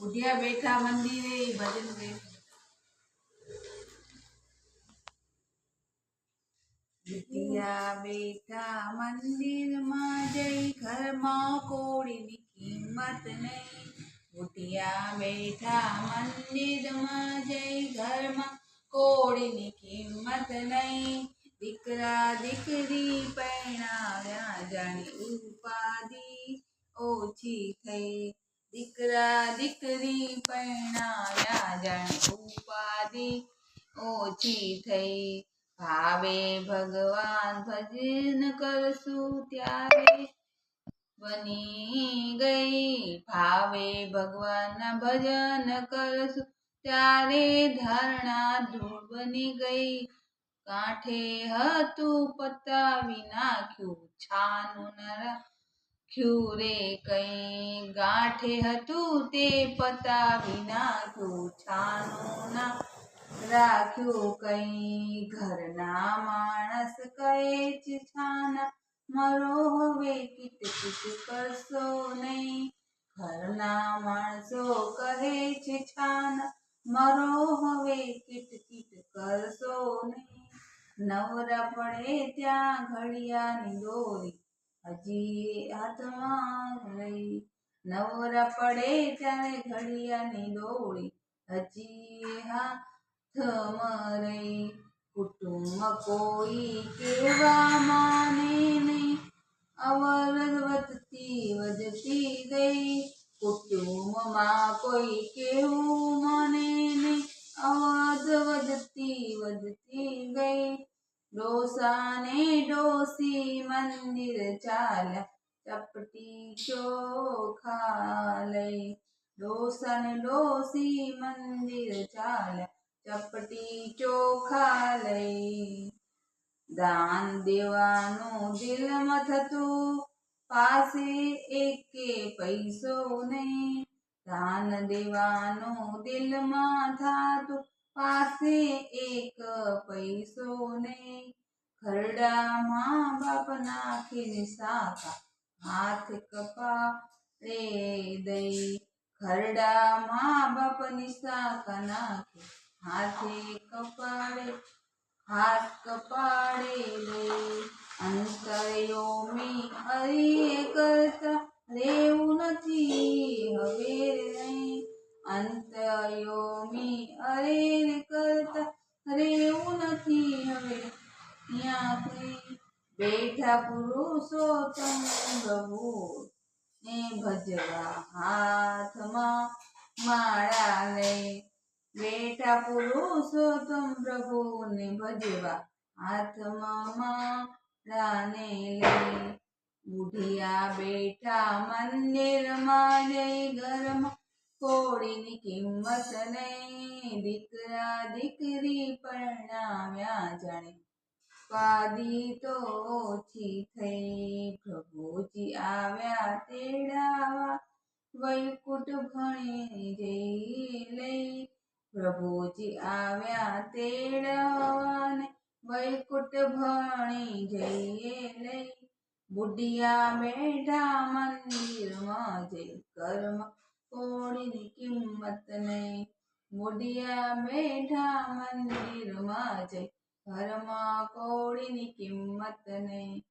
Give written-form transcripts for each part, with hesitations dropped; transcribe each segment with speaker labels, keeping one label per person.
Speaker 1: बुढ़िया बैठा मंदिरे भजन रे। बुढ़िया बैठा मंदिर में जय घर में कोड़ी नी कीमत नहीं। बुढ़िया बैठा मंदिर में जय घर में कोड़ी नी कीमत नहीं। दीकरा दीकरी परणाव्या जाने उपाधि ओछी थई। दीकरा दीकरी परणाव्या जाने उपाधि ओछी थई। भावे भगवान भजन करसु त्यारे बनी गई। भावे भगवान भजन करसु त्यारे धरणा धूळ बनी गई। कांठे हतु पतावी नाख्यु छानु न राख्यु रे कई। गांठे हतु ते पतावी नाख्यु छानु न राख्यु कई। घरना माणस कहे छे छाना मरो हवे कीट कीट करशो नहीं। घरना माणसो कहे छे छाना मरो हवे कीट कीट करशो नहीं। नवरा पड़े त्या घड़ियानी दोरी हजी हाथमां रही। नवरा पड़े त्यारे घड़ियानी दोरी हजी हाथमां रही। कुटुंब कोई केवा माने नहीं अवर વધતી गई। कुटुंब मां कोई केवू माने नहीं अवध વધતી गई। डोसा ने डोसी मंदिर चाल्या चपटी चोखा लई। डोसा ने डोसी मंदिर चाल्या चपटी चोखा लई। दान देवानुं दिलमां थतुं पासे एके पैसो नहीं। दान देवानुं दिलमां थातुं पासे एक पैसो नहीं। खरड़ा मां बाप नाखीने साका हाथ कपाळे दई। खरड़ा मां बापनी साका नाखी हाथ कपाळे दई। अंतर्योमी हरिये करता रेवुं नथी हवे नहीं। अंतर्योमी हरिये करता रेवुं नथी हवे न्या कई। बैठा पुरुषोत्तम प्रभु ने भजवा हाथमां माळा लई। बैठा पुरुषोत्तम प्रभु ने भजवा हाथमां माळा ने लई। बुढ़िया बैठा मंदिर में जय घर में कोड़ी नी किंमत नहीं। दीकरा दीकरी परणाव्या जाने उपाधि तो ओछी थई। प्रभुजी आव्या तेड़ावा वैकुंठ भणी जई लई। प्रभुजी आव्या तेड़ावा ने वैकुंठ भणी जई लई। बुढ़िया बैठा मंदिर में जय घर में कोड़ी नी किंमत नहीं। बुढ़िया बैठा मंदिर में जय घर में कोड़ी नी किंमत नहीं।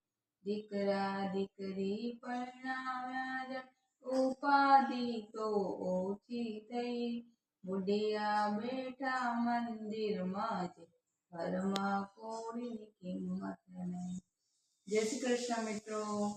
Speaker 1: दीकरा दीकरी परणाव्या जाने उपाधि तो ओछी थई। बुढ़िया बैठा मंदिर में जय घर में कोड़ी नी किंमत नहीं। जय श्री कृष्ण मित्रों।